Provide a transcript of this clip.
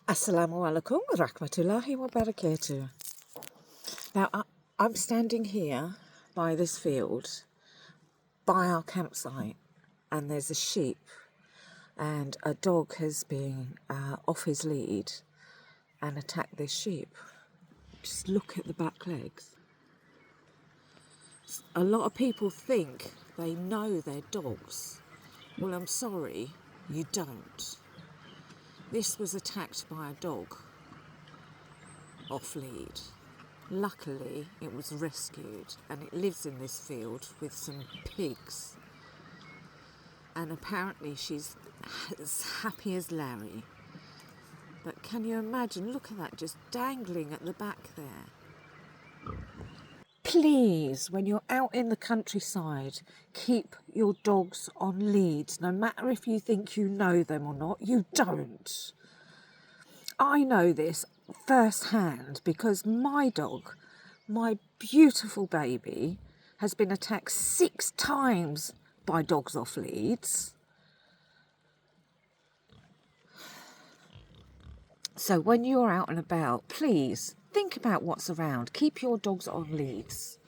Assalamu alaikum rahmatullahi wa barakatuh. Now, I'm standing here by this field, by our campsite, and there's a sheep, and a dog has been off his lead and attacked this sheep. Just look at the back legs. A lot of people think they know their dogs. Well, I'm sorry, you don't. This was attacked by a dog off lead. Luckily, it was rescued and it lives in this field with some pigs. And apparently she's as happy as Larry. But can you imagine, look at that, just dangling at the back there. Please, when you're out in the countryside, keep your dogs on leads. No matter if you think you know them or not, you don't. I know this firsthand because my dog, my beautiful baby, has been attacked 6 times by dogs off leads. So when you're out and about, please think about what's around. Keep your dogs on leads.